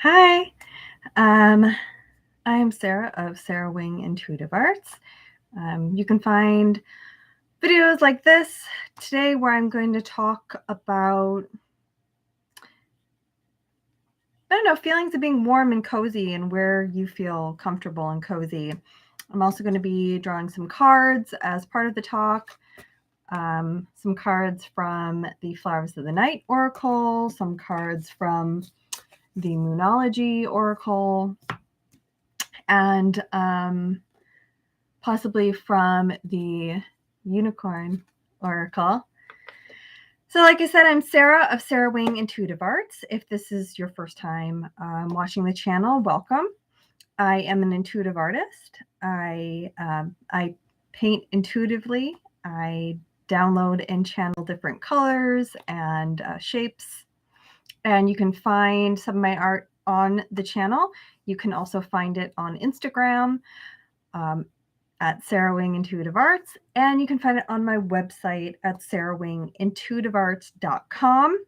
Hi, um, I'm Sarah of Sarah Wing Intuitive Arts. You can find videos like this today where I'm going to talk about, I don't know, feelings of being warm and cozy and where you feel comfortable and cozy. I'm also going to be drawing some cards as part of the talk. Some cards from the Flowers of the Night Oracle, some cards from the Moonology Oracle, and possibly from the Unicorn Oracle. So, like I said, I'm Sarah of Sarah Wing Intuitive Arts. If this is your first time watching the channel, welcome. I am an intuitive artist. I paint intuitively. I download and channel different colors and shapes. And you can find some of my art on the channel. You can also find it on Instagram. At Sarah Wing Intuitive Arts, and you can find it on my website at sarahwingintuitivearts.com.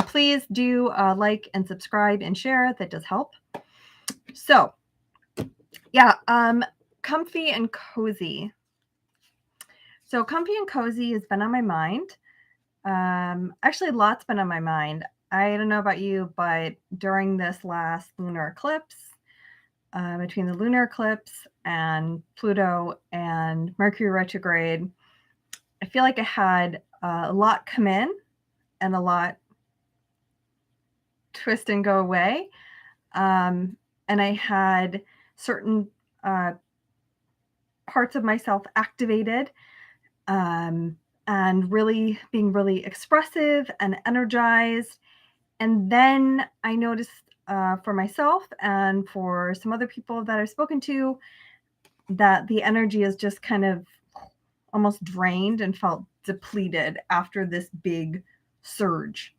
Please do like and subscribe and share. That does help. So, yeah, comfy and cozy. So, comfy and cozy has been on my mind. Actually, lots been on my mind. I don't know about you, but during this last lunar eclipse, between the lunar eclipse and Pluto and Mercury retrograde, I feel like I had a lot come in and a lot twist and go away. And I had certain parts of myself activated and really being really expressive and energized. And then I noticed for myself and for some other people that I've spoken to that the energy is just kind of almost drained and felt depleted after this big surge.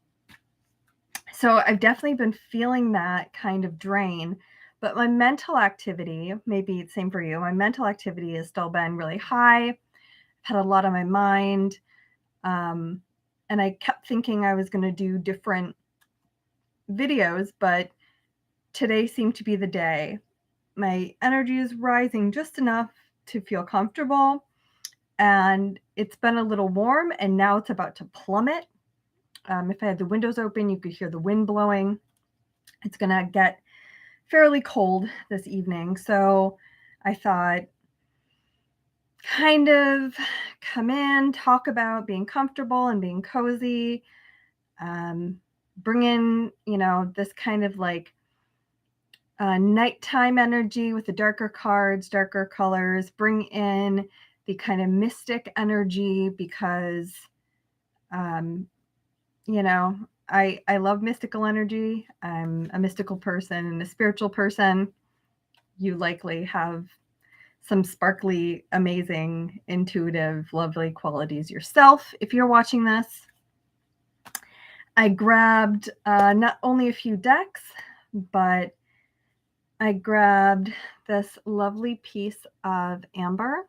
So I've definitely been feeling that kind of drain, but my mental activity, maybe it's same for you, my mental activity has still been really high. I've had a lot on my mind. And I kept thinking I was going to do different videos, but today seemed to be the day. My energy is rising just enough to feel comfortable, and it's been a little warm, and now it's about to plummet. If I had the windows open, you could hear the wind blowing. It's going to get fairly cold this evening. So I thought, kind of come in, talk about being comfortable and being cozy, bring in, this kind of like nighttime energy with the darker cards, darker colors, bring in the kind of mystic energy because, I love mystical energy. I'm a mystical person and a spiritual person. You likely have some sparkly, amazing, intuitive, lovely qualities yourself if you're watching this. I grabbed not only a few decks, but I grabbed this lovely piece of amber.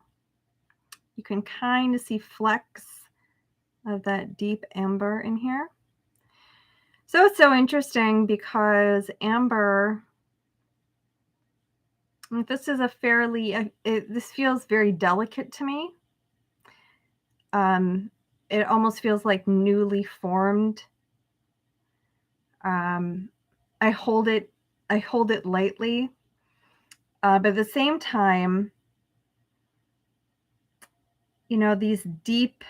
You can kind of see flecks of that deep amber in here. So it's so interesting because amber, this is a fairly, this feels very delicate to me. It almost feels like newly formed. I hold it lightly, but at the same time, these deep,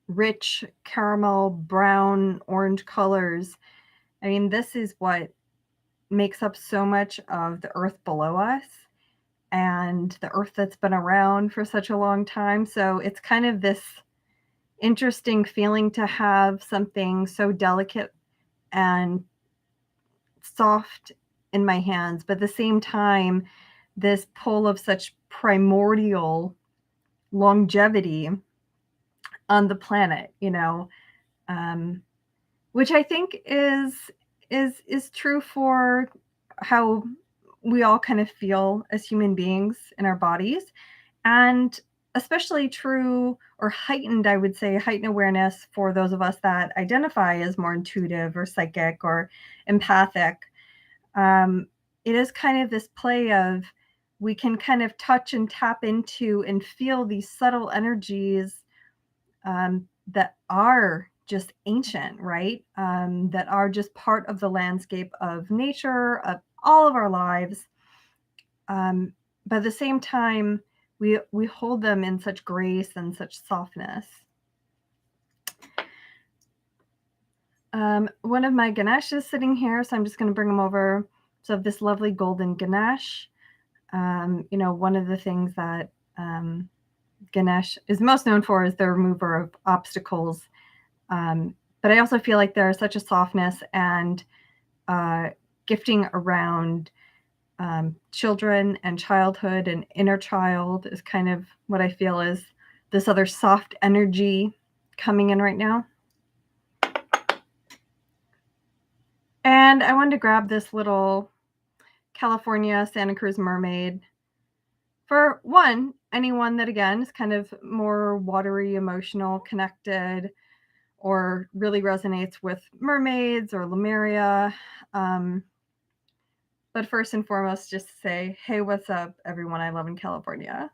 rich caramel, brown, orange colors. I mean, this is what makes up so much of the earth below us and the earth that's been around for such a long time. So it's kind of this interesting feeling to have something so delicate and soft in my hands, but at the same time, this pull of such primordial longevity on the planet, which I think is true for how we all kind of feel as human beings in our bodies. And especially true or heightened, I would say, heightened awareness for those of us that identify as more intuitive or psychic or empathic. It is kind of this play of we can kind of touch and tap into and feel these subtle energies that are just ancient, right? That are just part of the landscape of nature, of all of our lives. But at the same time, we hold them in such grace and such softness. One of my Ganesh is sitting here, so I'm just going to bring him over. So this lovely golden Ganesh. One of the things that Ganesh is most known for is the remover of obstacles. But I also feel like there's such a softness and gifting around children and childhood and inner child is kind of what I feel is this other soft energy coming in right now. And I wanted to grab this little California Santa Cruz mermaid. For one, anyone that, again, is kind of more watery, emotional, connected, or really resonates with mermaids or Lemuria. But first and foremost, just to say, hey, what's up, everyone I love in California?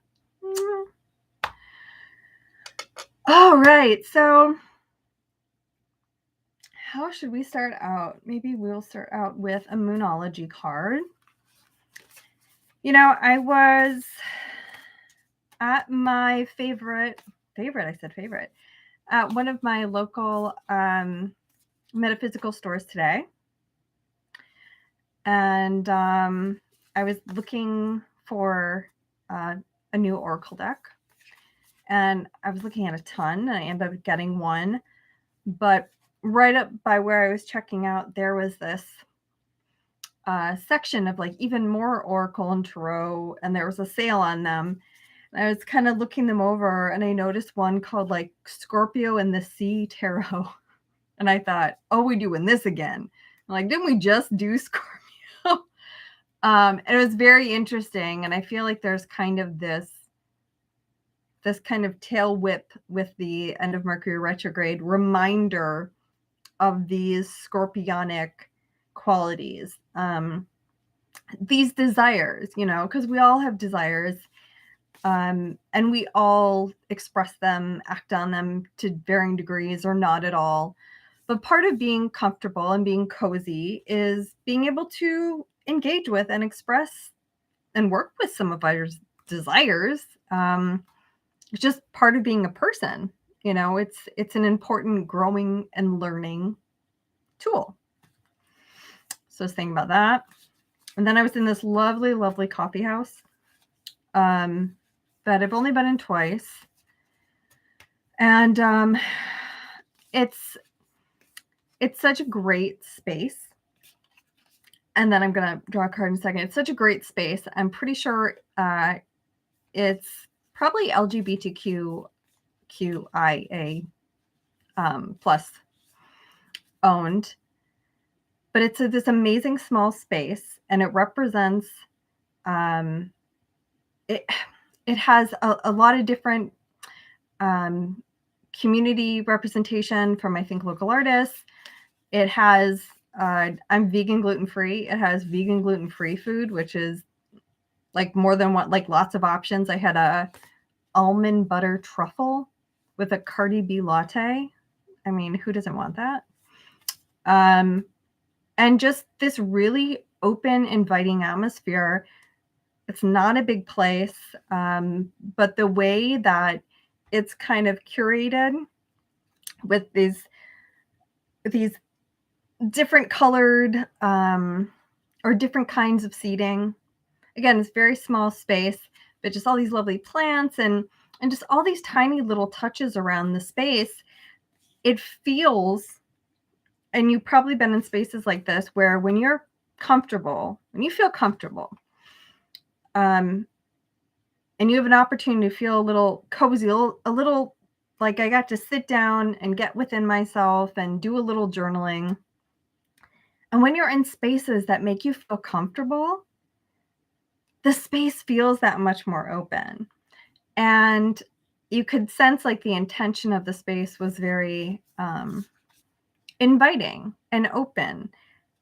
All right, so how should we start out? Maybe we'll start out with a Moonology card. I was at my favorite, at one of my local metaphysical stores today. And I was looking for a new oracle deck. And I was looking at a ton, and I ended up getting one. But right up by where I was checking out, there was this section of like even more oracle and tarot, and there was a sale on them. And I was kind of looking them over, and I noticed one called like Scorpio and the Sea Tarot. And I thought, oh, we're doing this again. I'm like, didn't we just do Scorpio? And it was very interesting. And I feel like there's kind of this kind of tail whip with the end of Mercury retrograde reminder of these scorpionic qualities, these desires, because we all have desires, and we all express them, act on them to varying degrees or not at all. But part of being comfortable and being cozy is being able to engage with and express and work with some of our desires. It's just part of being a person. It's an important growing and learning tool. So I was thinking about that. And then I was in this lovely, lovely coffee house that I've only been in twice. And it's such a great space. And then I'm going to draw a card in a second. It's such a great space. I'm pretty sure it's probably LGBTQIA plus owned. But it's this amazing small space, and it represents, it has a lot of different community representation from, I think, local artists. It has, I'm vegan gluten-free. It has vegan gluten-free food, which is like more than one, like lots of options. I had a almond butter truffle with a Cardi B latte. I mean, who doesn't want that? And just this really open, inviting atmosphere. It's not a big place, but the way that it's kind of curated with these different colored or different kinds of seating. Again, it's very small space, but just all these lovely plants and just all these tiny little touches around the space. It feels, and you've probably been in spaces like this, where when you're comfortable, when you feel comfortable, and you have an opportunity to feel a little cozy, a little like I got to sit down and get within myself and do a little journaling. And when you're in spaces that make you feel comfortable, the space feels that much more open. And you could sense like the intention of the space was very inviting and open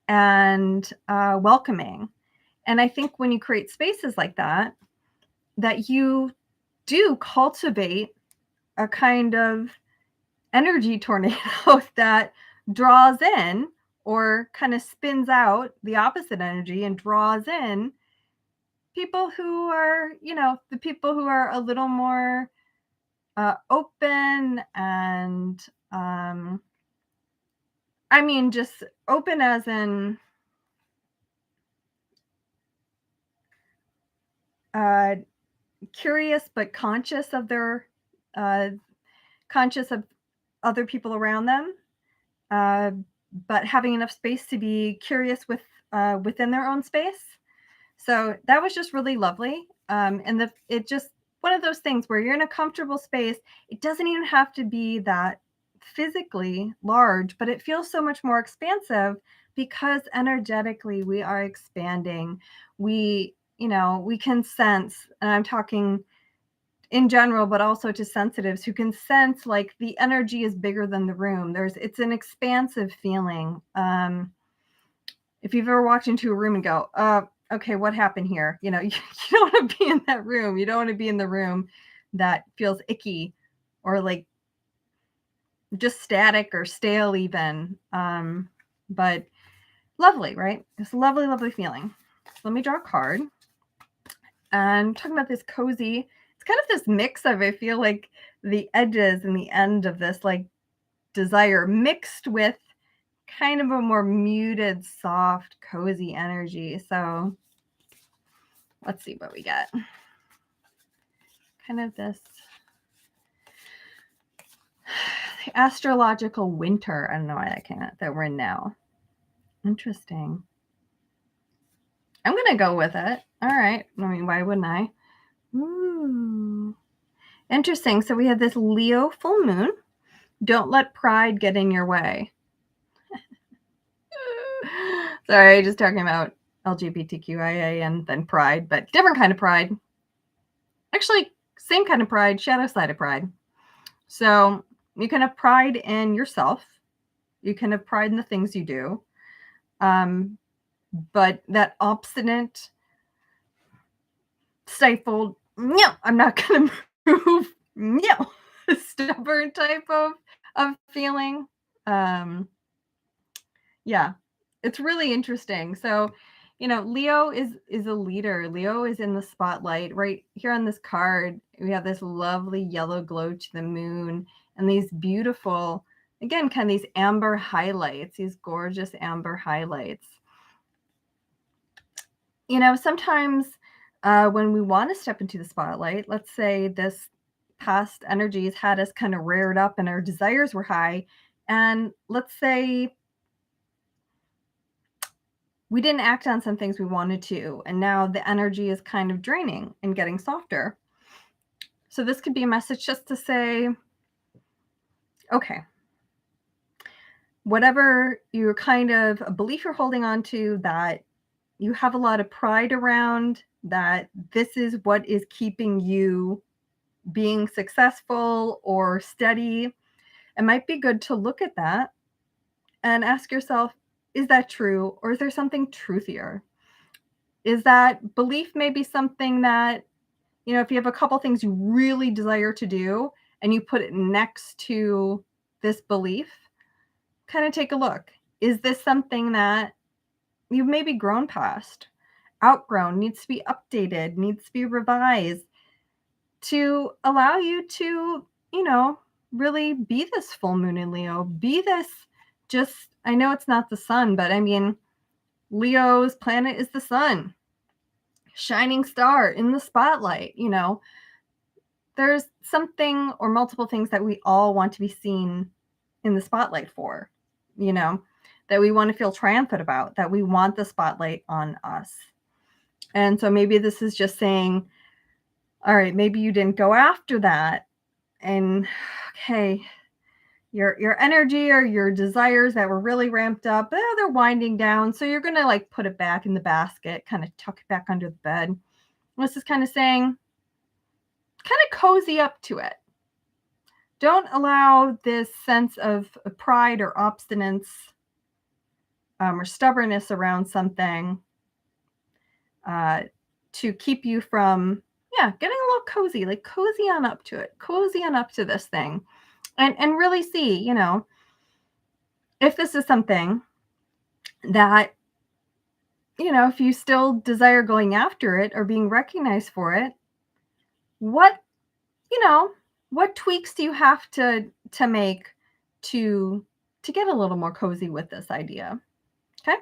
and welcoming. And I think when you create spaces like that, that you do cultivate a kind of energy tornado that draws in or kind of spins out the opposite energy and draws in people who are, the people who are a little more open and, I mean, just open as in uh, curious but uh, conscious of other people around them, uh, but having enough space to be curious within their own space. So that was just really lovely. And it just one of those things where you're in a comfortable space. It doesn't even have to be that physically large, but it feels so much more expansive because energetically we are expanding. We can sense, and I'm talking in general, but also to sensitives who can sense like the energy is bigger than the room. It's an expansive feeling. If you've ever walked into a room and go, okay, what happened here? You don't want to be in that room. You don't want to be in the room that feels icky or like just static or stale even. But lovely, right? It's a lovely, lovely feeling. So let me draw a card. And talking about this cozy, it's kind of this mix of, I feel like the edges and the end of this like desire mixed with kind of a more muted, soft, cozy energy. So let's see what we get. Kind of this astrological winter. I don't know why that we're in now. Interesting. I'm going to go with it. All right. I mean, why wouldn't I? Ooh. Interesting. So we have this Leo full moon. Don't let pride get in your way. Sorry, just talking about LGBTQIA and then pride, but different kind of pride. Actually, same kind of pride, shadow side of pride. So you can have pride in yourself. You can have pride in the things you do. But that obstinate, stifled, no, I'm not going to move, no, stubborn type of feeling. Yeah, it's really interesting. So, Leo is a leader. Leo is in the spotlight. Right here on this card, we have this lovely yellow glow to the moon and these beautiful, again, kind of these amber highlights, these gorgeous amber highlights. Sometimes when we want to step into the spotlight, let's say this past energies had us kind of reared up and our desires were high. And let's say we didn't act on some things we wanted to, and now the energy is kind of draining and getting softer. So this could be a message just to say, okay, whatever your kind of a belief you're holding on to that you have a lot of pride around, that this is what is keeping you being successful or steady, it might be good to look at that and ask yourself, is that true? Or is there something truthier? Is that belief maybe something that, if you have a couple things you really desire to do and you put it next to this belief, kind of take a look. Is this something that you've maybe grown past, outgrown, needs to be updated, needs to be revised to allow you to, really be this full moon in Leo, be this I know it's not the sun, but I mean, Leo's planet is the sun, shining star in the spotlight, there's something or multiple things that we all want to be seen in the spotlight for, that we want to feel triumphant about, that we want the spotlight on us. And so maybe this is just saying, all right, maybe you didn't go after that. And okay, your energy or your desires that were really ramped up, they're winding down. So you're going to like put it back in the basket, kind of tuck it back under the bed. This is kind of saying, kind of cozy up to it. Don't allow this sense of pride or obstinance or stubbornness around something to keep you from, getting a little cozy. Like cozy on up to it, cozy on up to this thing, and really see, if this is something that, if you still desire going after it or being recognized for it, what, you know, what tweaks do you have to make to get a little more cozy with this idea? Okay.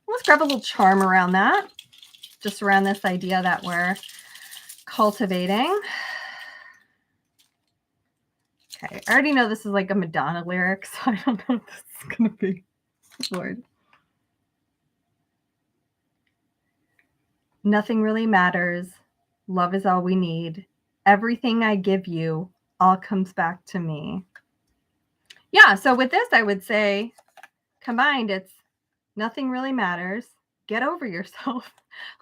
Let's grab a little charm around that, just around this idea that we're cultivating. Okay, I already know this is like a Madonna lyric, so I don't know what this is going to be. Lord. Nothing really matters. Love is all we need. Everything I give you all comes back to me. Yeah, so with this, I would say combined, it's nothing really matters. Get over yourself.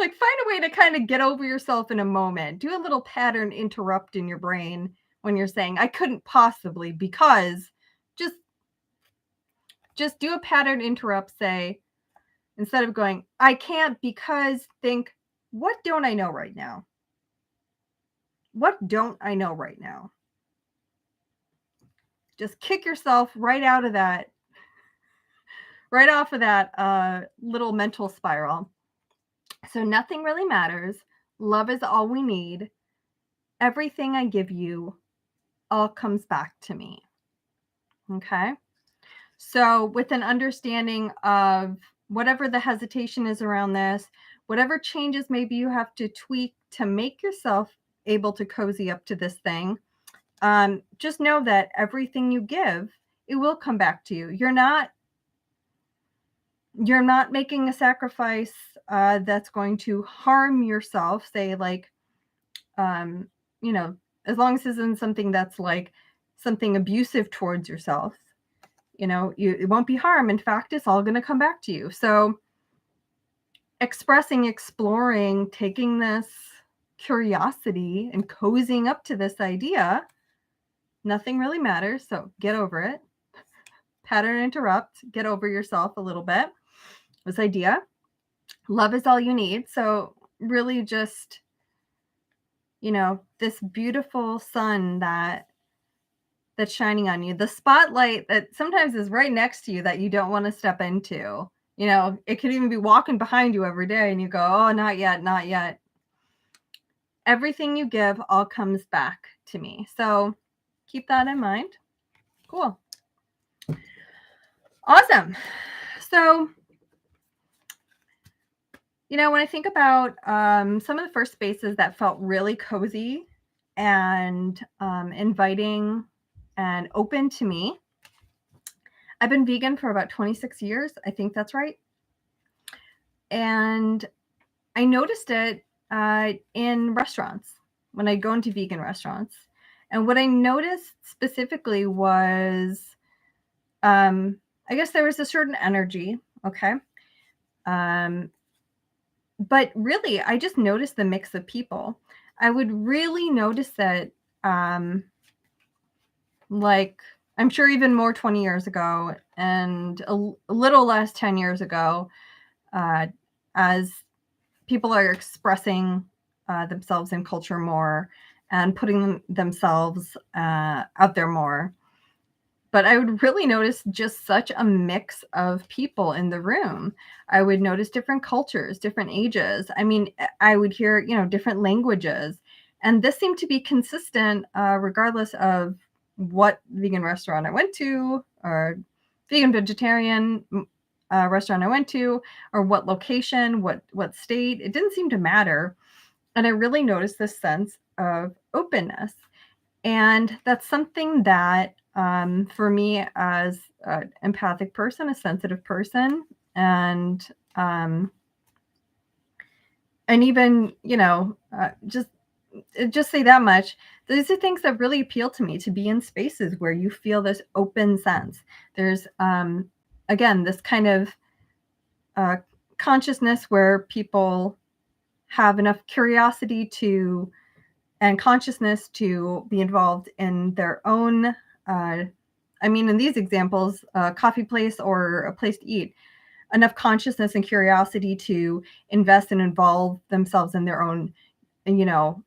Like find a way to kind of get over yourself in a moment. Do a little pattern interrupt in your brain when you're saying, I couldn't possibly, because just do a pattern interrupt, say, instead of going, I can't because, think, what don't I know right now? What don't I know right now? Just kick yourself right out of that, right off of that little mental spiral. So nothing really matters. Love is all we need. Everything I give you all comes back to me. Okay. So with an understanding of whatever the hesitation is around this, whatever changes maybe you have to tweak to make yourself able to cozy up to this thing, just know that everything you give, it will come back to you. You're not making a sacrifice that's going to harm yourself. Say like, as long as this isn't something that's like something abusive towards yourself, it won't be harm. In fact, it's all going to come back to you. So expressing, exploring, taking this curiosity and cozying up to this idea, nothing really matters. So get over it. Pattern interrupt, get over yourself a little bit. This idea, love is all you need. So really just, this beautiful sun that's shining on you, the spotlight that sometimes is right next to you that you don't want to step into. It could even be walking behind you every day and you go, oh, not yet, not yet. Everything you give all comes back to me. So keep that in mind. Cool. Awesome. So, when I think about some of the first spaces that felt really cozy and inviting and open to me, I've been vegan for about 26 years. I think that's right. And I noticed it in restaurants when I go into vegan restaurants. And what I noticed specifically was, I guess there was a certain energy. Okay. But really, I just noticed the mix of people. I would really notice that, like, I'm sure even more 20 years ago and a little less 10 years ago, as people are expressing themselves in culture more and putting themselves out there more. But I would really notice just such a mix of people in the room. I would notice different cultures, different ages. I mean, I would hear, different languages. And this seemed to be consistent regardless of what vegan restaurant I went to or vegan vegetarian restaurant I went to, or what location, what state. It didn't seem to matter. And I really noticed this sense of openness. And that's something that for me as an empathic person, a sensitive person, and even, just say that much. These are things that really appeal to me, to be in spaces where you feel this open sense. There's, again, this kind of consciousness where people have enough curiosity and consciousness to be involved in their own I mean, in these examples, a coffee place or a place to eat, enough consciousness and curiosity to invest and involve themselves in their own,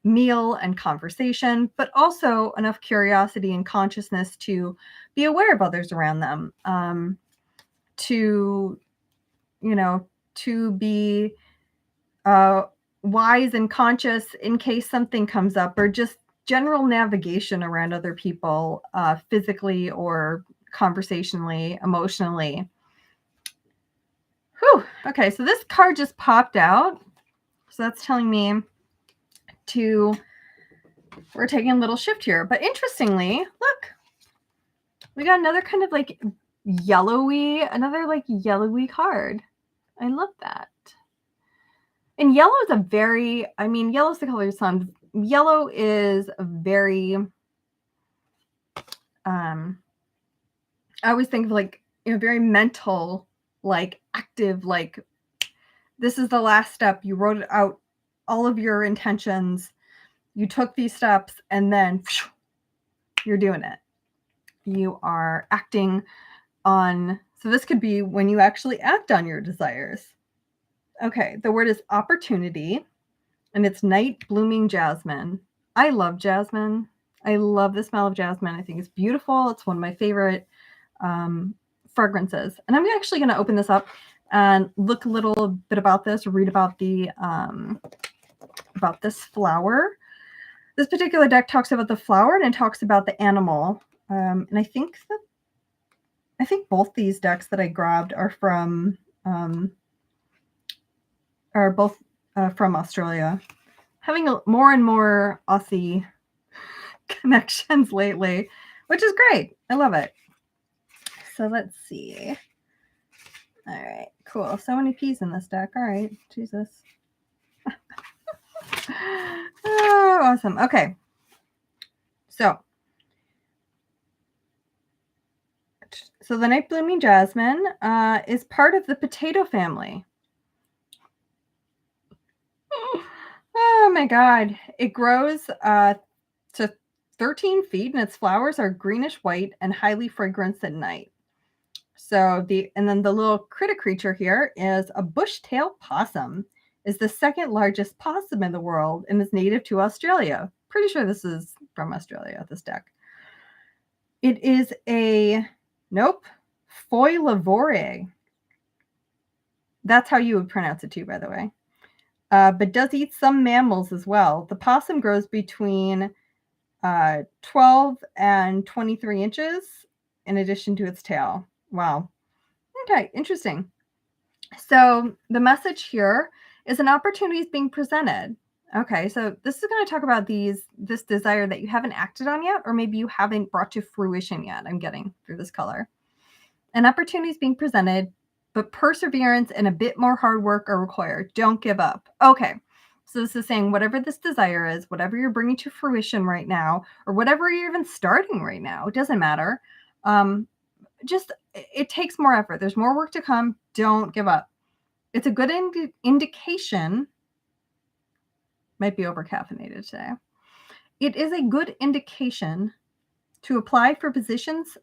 meal and conversation, but also enough curiosity and consciousness to be aware of others around them, to, to be uh, wise and conscious in case something comes up, or just general navigation around other people, physically or conversationally, emotionally. Whew. Okay, so this card just popped out. So that's telling me we're taking a little shift here. But interestingly, look, we got another kind of like yellowy card. I love that. And yellow is yellow's the color of the sun. Yellow is a very, I always think of like, very mental, like active, like this is the last step. You wrote out all of your intentions. You took these steps and then you're doing it. You are acting on, so this could be when you actually act on your desires. Okay, the word is opportunity, and it's night blooming jasmine. I love jasmine. I love the smell of jasmine. I think it's beautiful. It's one of my favorite fragrances. And I'm actually going to open this up and look a little bit about this, read about about this flower. This particular deck talks about the flower and it talks about the animal. And I think both these decks that I grabbed are from from Australia. Having more and more Aussie connections lately, which is great. I love it. So let's see. All right, cool. So many P's in this deck. All right, Jesus. Oh, awesome. Okay. So the night blooming jasmine is part of the potato family. Oh my God. It grows to 13 feet and its flowers are greenish white and highly fragrant at night. So and then the little critter creature here is a bush-tailed possum. Is the second largest possum in the world and is native to Australia. Pretty sure this is from Australia, this deck. It is Foy lavore. That's how you would pronounce it too, by the way. But does eat some mammals as well. The possum grows between 12 and 23 inches in addition to its tail. Wow. Okay, interesting. So the message here is an opportunity is being presented. Okay, so this is going to talk about this desire that you haven't acted on yet, or maybe you haven't brought to fruition yet. I'm getting through this color. An opportunity is being presented, but perseverance and a bit more hard work are required. Don't give up. Okay, so this is saying whatever this desire is, whatever you're bringing to fruition right now, or whatever you're even starting right now, it doesn't matter. Just it takes more effort. There's more work to come. Don't give up. It's a good indication. Might be over caffeinated today. It is a good indication to apply for positions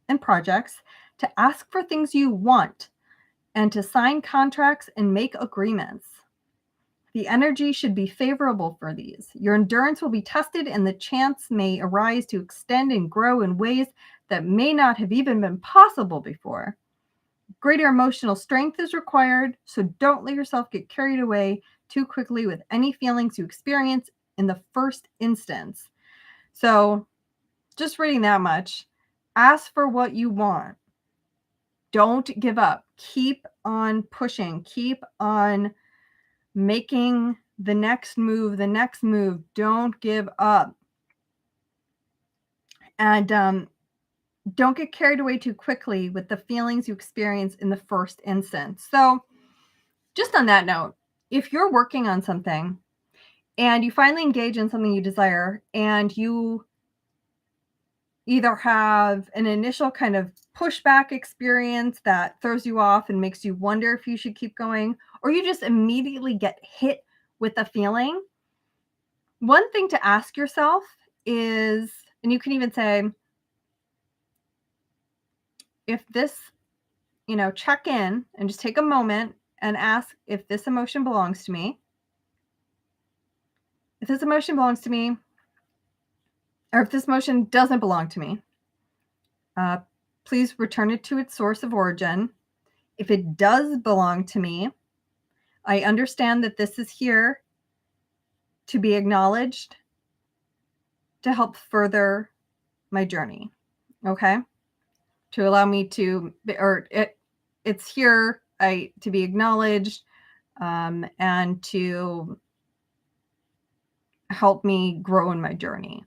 and projects, to ask for things you want, and to sign contracts and make agreements. The energy should be favorable for these. Your endurance will be tested and the chance may arise to extend and grow in ways that may not have even been possible before. Greater emotional strength is required, so don't let yourself get carried away too quickly with any feelings you experience in the first instance. So just reading that much, ask for what you want. Don't give up. Keep on pushing. Keep on making the next move. Don't give up. And don't get carried away too quickly with the feelings you experience in the first instance. So just on that note, if you're working on something and you finally engage in something you desire and you either have an initial kind of pushback experience that throws you off and makes you wonder if you should keep going, or you just immediately get hit with a feeling, one thing to ask yourself is, and you can even say, if this, check in and just take a moment and ask if this emotion belongs to me. If this emotion belongs to me, or if this emotion doesn't belong to me, uh, please return it to its source of origin. If it does belong to me, I understand that this is here to be acknowledged to help further my journey. Okay? To allow me to, or it's here to be acknowledged, and to help me grow in my journey.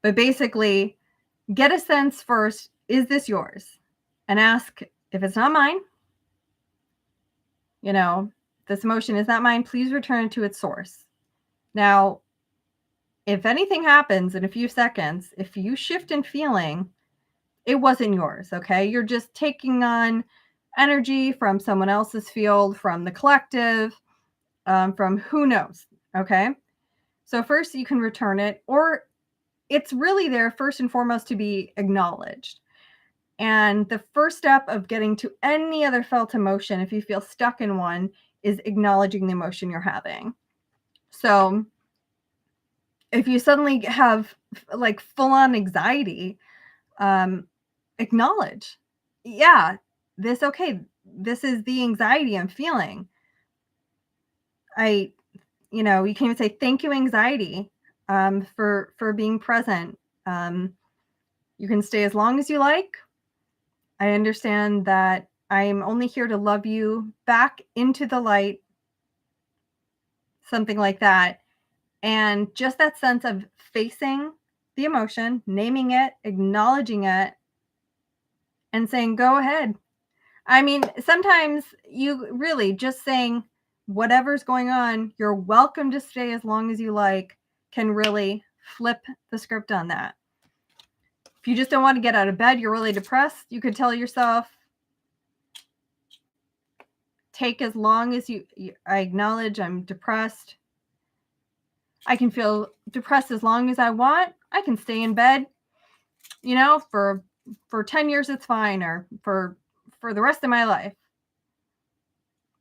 But basically, get a sense first, is this yours? And ask, if it's not mine, this emotion is not mine, please return it to its source. Now, if anything happens in a few seconds, if you shift in feeling, it wasn't yours, okay? You're just taking on energy from someone else's field, from the collective, from who knows, okay? So first you can return it, or it's really there first and foremost to be acknowledged. And the first step of getting to any other felt emotion, if you feel stuck in one, is acknowledging the emotion you're having. So if you suddenly have like full on anxiety, acknowledge, yeah, this is the anxiety I'm feeling. You can even say, thank you, anxiety, for being present. You can stay as long as you like. I understand that I'm only here to love you back into the light, something like that. And just that sense of facing the emotion, naming it, acknowledging it, and saying, go ahead. I mean, sometimes you really just saying whatever's going on, you're welcome to stay as long as you like, can really flip the script on that. If you just don't want to get out of bed, you're really depressed, you could tell yourself, take as long as I acknowledge I'm depressed. I can feel depressed as long as I want. I can stay in bed, for 10 years, it's fine, or for the rest of my life.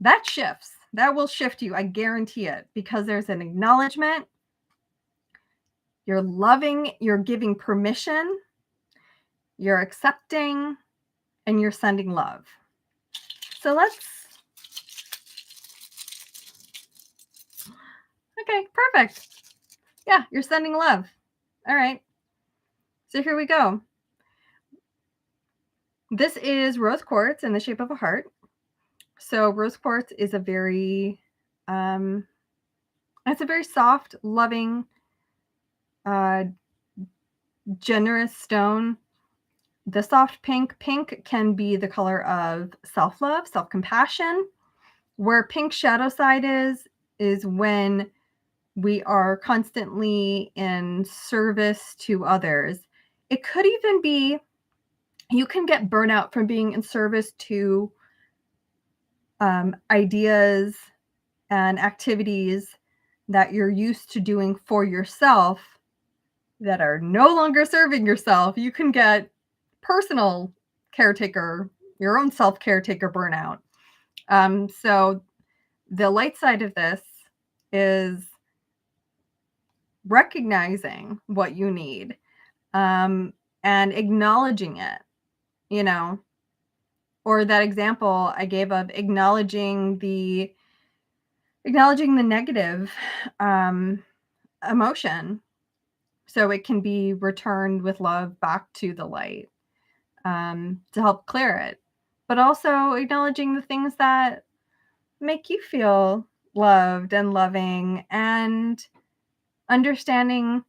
That shifts. That will shift you. I guarantee it, because there's an acknowledgement. You're loving, you're giving permission, you're accepting, and you're sending love. So okay, perfect. Yeah, you're sending love. All right. So here we go. This is rose quartz in the shape of a heart. So rose quartz is a very, it's a very soft, loving, generous stone. The soft pink can be the color of self-love, self-compassion. Where pink shadow side is when we are constantly in service to others. It could even be, you can get burnout from being in service to ideas and activities that you're used to doing for yourself that are no longer serving yourself. You can get personal caretaker, your own self caretaker burnout. So the light side of this is recognizing what you need, and acknowledging it, or that example I gave of acknowledging the negative emotion, so it can be returned with love back to the light, to help clear it, but also acknowledging the things that make you feel loved and loving, and understanding,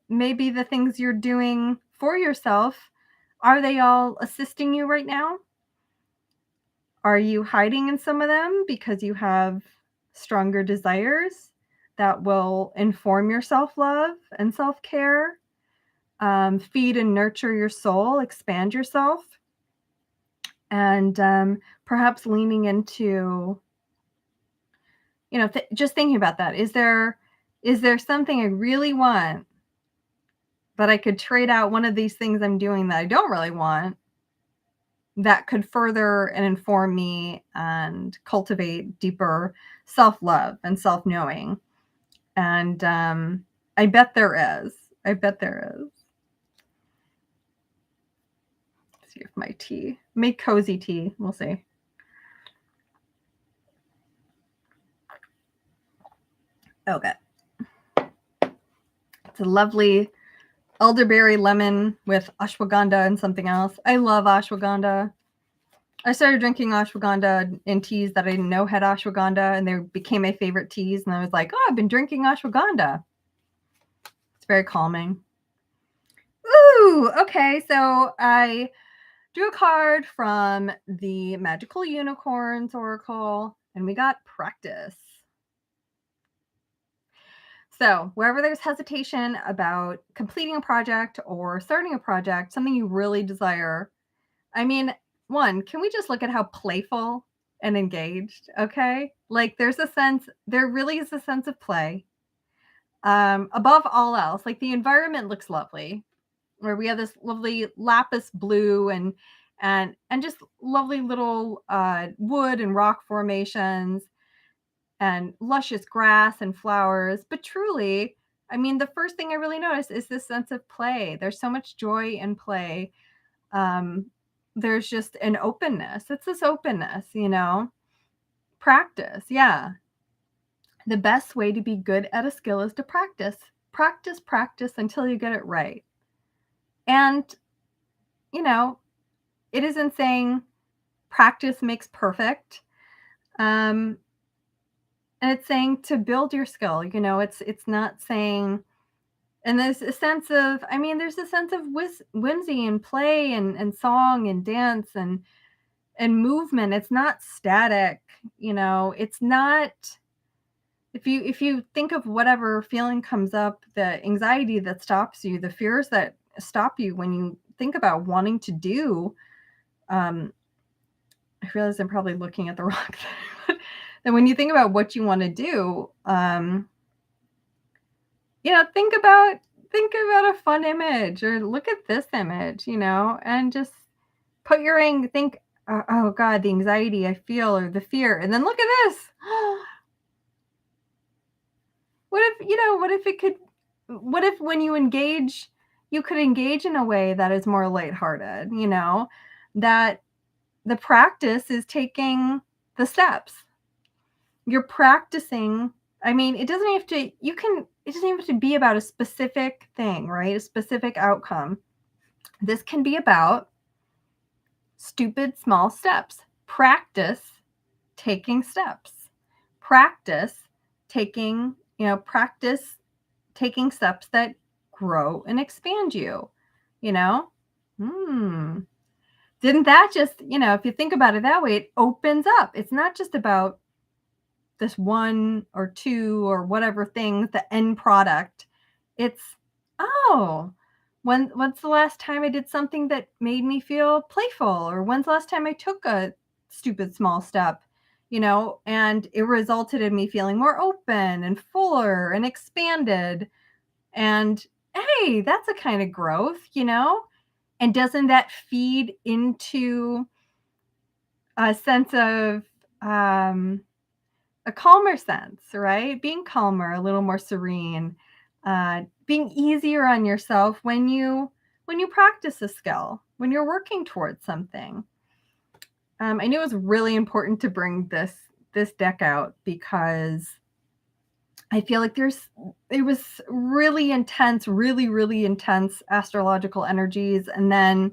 maybe the things you're doing for yourself, are they all assisting you right now? Are you hiding in some of them because you have stronger desires that will inform your self-love and self-care, feed and nurture your soul, expand yourself, and perhaps leaning into, just thinking about that. Is there something I really want, but I could trade out one of these things I'm doing that I don't really want that could further and inform me and cultivate deeper self-love and self-knowing. And I bet there is. I bet there is. Let's see if my tea, make cozy tea. We'll see. Okay. It's a lovely elderberry lemon with ashwagandha and something else. I love ashwagandha. I started drinking ashwagandha in teas that I didn't know had ashwagandha, and they became my favorite teas. And I was like, oh, I've been drinking ashwagandha. It's very calming. Ooh, okay. So I drew a card from the Magical Unicorns Oracle, and we got practice. So, wherever there's hesitation about completing a project or starting a project, something you really desire, I mean, one, can we just look at how playful and engaged? Okay. Like there really is a sense of play. Above all else, like the environment looks lovely, where we have this lovely lapis blue and just lovely little wood and rock formations and luscious grass and flowers. But truly, I mean, the first thing I really noticed is this sense of play. There's so much joy in play. Um, there's just an openness. It's this openness, practice. Yeah. The best way to be good at a skill is to practice, practice, practice until you get it right. And, you know, it isn't saying practice makes perfect. And it's saying to build your skill, it's not saying, and there's a sense of, I mean, there's a sense of whimsy and play and song and dance and movement. It's not static, it's not, if you think of whatever feeling comes up, the anxiety that stops you, the fears that stop you when you think about wanting to do, I realize I'm probably looking at the wrong thing. Then when you think about what you want to do, think about a fun image or look at this image, and just put your think, oh God, the anxiety I feel or the fear, and then look at this. What if when you engage, you could engage in a way that is more lighthearted, that the practice is taking the steps. You're practicing. I mean, it doesn't have to be about a specific thing, right? A specific outcome. This can be about stupid small steps. Practice taking steps. Practice taking steps that grow and expand you, Didn't that just, if you think about it that way, it opens up. It's not just about this one or two or whatever things, the end product. It's, oh, when's the last time I did something that made me feel playful? Or when's the last time I took a stupid small step, and it resulted in me feeling more open and fuller and expanded. And hey, that's a kind of growth, And doesn't that feed into a sense of a calmer sense, right? Being calmer, a little more serene, being easier on yourself when you practice a skill, when you're working towards something. I knew it was really important to bring this deck out because I feel like it was really intense, really, really intense astrological energies. And then,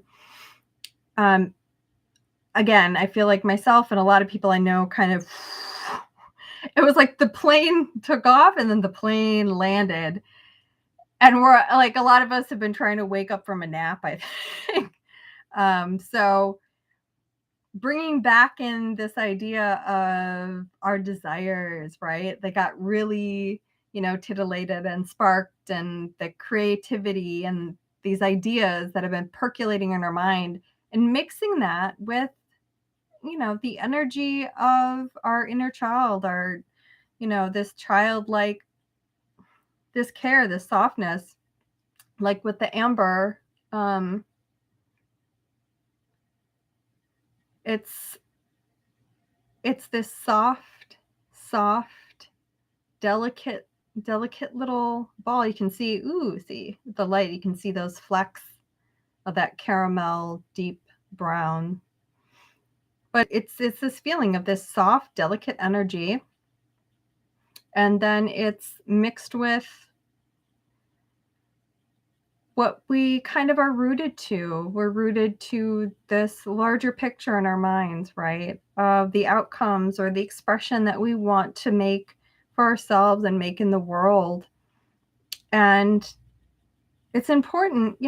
again, I feel like myself and a lot of people I know kind of, it was like the plane took off and then the plane landed. And we're like, a lot of us have been trying to wake up from a nap, I think. So bringing back in this idea of our desires, right? They got really, titillated and sparked, and the creativity and these ideas that have been percolating in our mind, and mixing that with, the energy of our inner child, our, this childlike, this care, this softness, like with the amber, It's it's this soft, delicate little ball. You can see, ooh, see the light, you can see those flecks of that caramel deep brown. But it's this feeling of this soft, delicate energy, and then it's mixed with what we kind of are rooted to. We're rooted to this larger picture in our minds, right? Of the outcomes or the expression that we want to make for ourselves and make in the world. And it's important,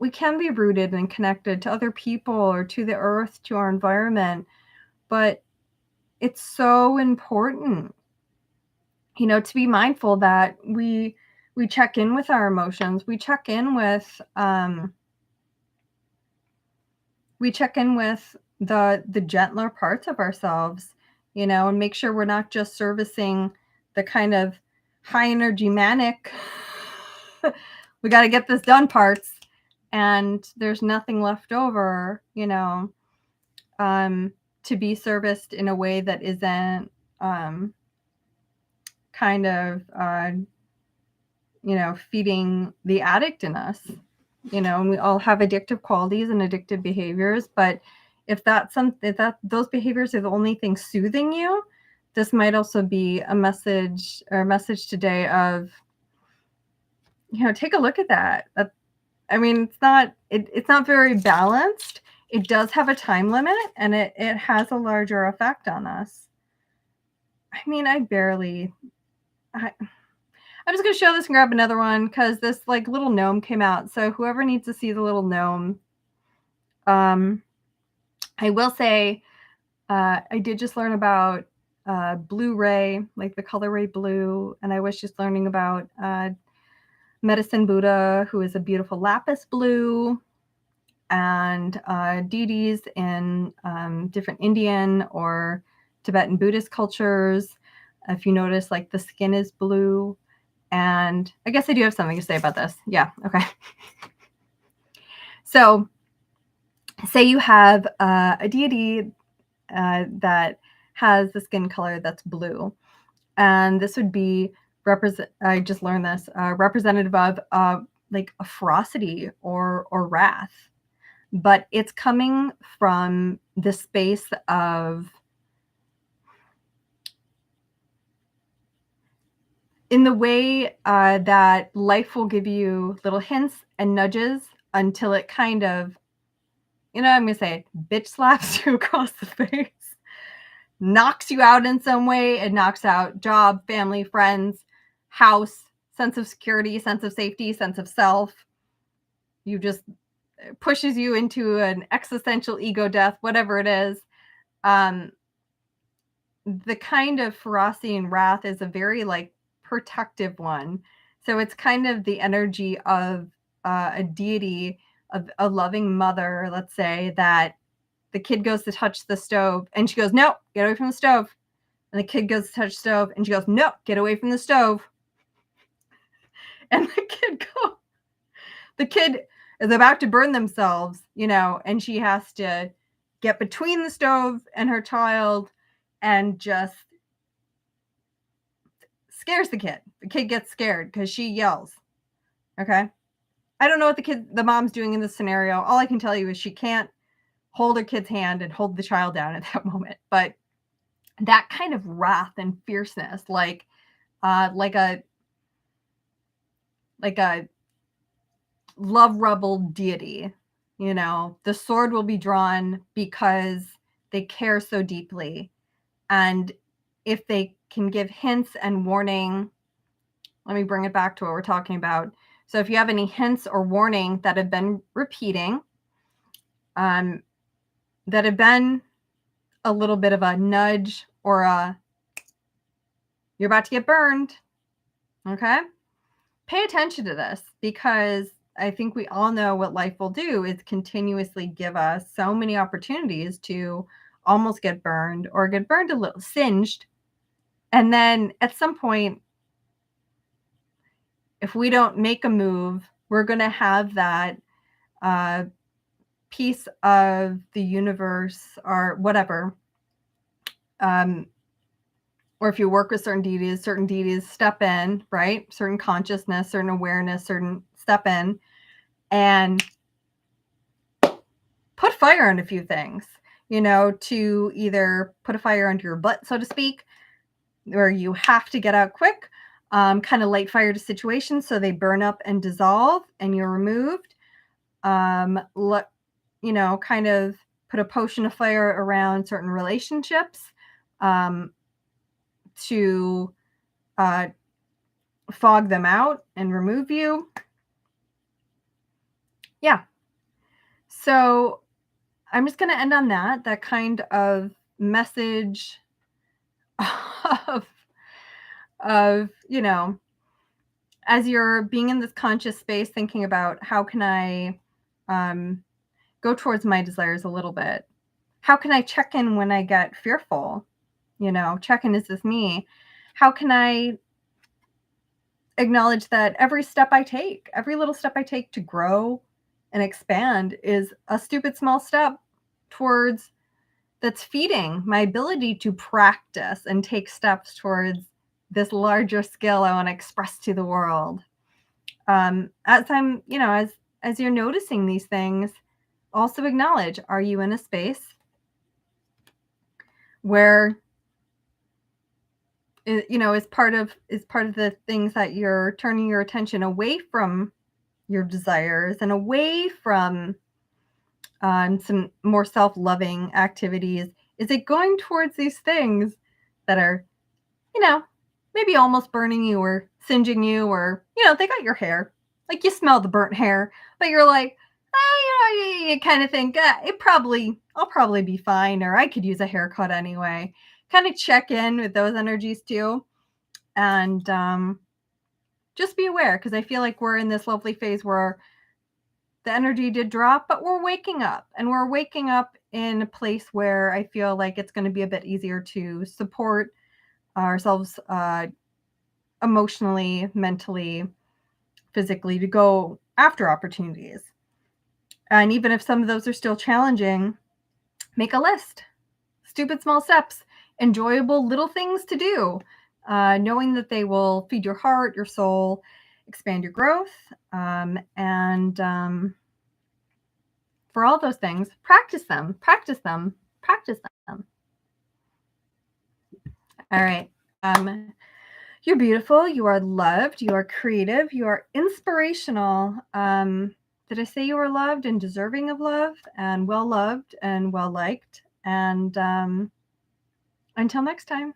we can be rooted and connected to other people or to the earth, to our environment, but it's so important, to be mindful that we check in with our emotions. We check in with the gentler parts of ourselves, and make sure we're not just servicing the kind of high energy manic we got to get this done parts, and there's nothing left over, to be serviced in a way that isn't kind of feeding the addict in us, and we all have addictive qualities and addictive behaviors. But if those behaviors are the only thing soothing you, this might also be a message today of, take a look at that. It's not very balanced. It does have a time limit, and it has a larger effect on us. I'm just going to show this and grab another one because this little gnome came out. So whoever needs to see the little gnome, I will say I did just learn about blue ray, like the color ray blue. And I was just learning about Medicine Buddha, who is a beautiful lapis blue, and deities in different Indian or Tibetan Buddhist cultures. If you notice, the skin is blue. And I guess I do have something to say about this. Yeah, okay. So say you have a deity that has the skin color that's blue. And this would be, I just learned this, representative of a ferocity or wrath. But it's coming from the space of, in the way that life will give you little hints and nudges until it kind of, I'm going to say, bitch slaps you across the face, knocks you out in some way. It knocks out job, family, friends, house, sense of security, sense of safety, sense of self. You just pushes you into an existential ego death, whatever it is. The kind of ferocity and wrath is a very protective one. So it's kind of the energy of a deity, of a loving mother, let's say, that the kid goes to touch the stove and she goes, no, get away from the stove. And the kid goes to touch the stove and she goes, no, get away from the stove. And the kid is about to burn themselves, and she has to get between the stove and her child and just scares the kid. The kid gets scared because she yells. Okay. I don't know what the mom's doing in this scenario. All I can tell you is she can't hold her kid's hand and hold the child down at that moment. But that kind of wrath and fierceness, like a love rebel deity, the sword will be drawn because they care so deeply. And if they can give hints and warning, let me bring it back to what we're talking about. So if you have any hints or warning that have been repeating, that have been a little bit of a nudge or you're about to get burned, okay? Pay attention to this, because I think we all know what life will do is continuously give us so many opportunities to almost get burned or get burned a little, singed. And then at some point, if we don't make a move, we're going to have that piece of the universe or whatever, or if you work with certain deities step in, right? Certain consciousness, certain awareness, certain step in and put fire on a few things, to either put a fire under your butt, so to speak, where you have to get out quick, kind of light fire to situations so they burn up and dissolve and you're removed. Kind of put a potion of fire around certain relationships, to fog them out and remove you. Yeah. So I'm just going to end on that kind of message of, as you're being in this conscious space, thinking about how can I go towards my desires a little bit? How can I check in when I get fearful? Check in, is this me? How can I acknowledge that every little step I take to grow and expand is a stupid small step towards that's feeding my ability to practice and take steps towards this larger skill I want to express to the world. As you're noticing these things, also acknowledge, are you in a space where is part of the things that you're turning your attention away from your desires and away from some more self-loving activities? Is it going towards these things that are, maybe almost burning you or singeing you, or, they got your hair, like you smell the burnt hair, but you're like, you kind of think, I'll probably be fine, or I could use a haircut anyway. Kind of check in with those energies too. And just be aware, because I feel like we're in this lovely phase where the energy did drop, but we're waking up, and we're waking up in a place where I feel like it's going to be a bit easier to support ourselves emotionally, mentally, physically, to go after opportunities. And even if some of those are still challenging, make a list. Stupid small steps, enjoyable little things to do, knowing that they will feed your heart, your soul, expand your growth, and for all those things, practice them. All right. You're beautiful. You are loved. You are creative. You are inspirational. Did I say you were loved and deserving of love and well loved and well liked? And until next time.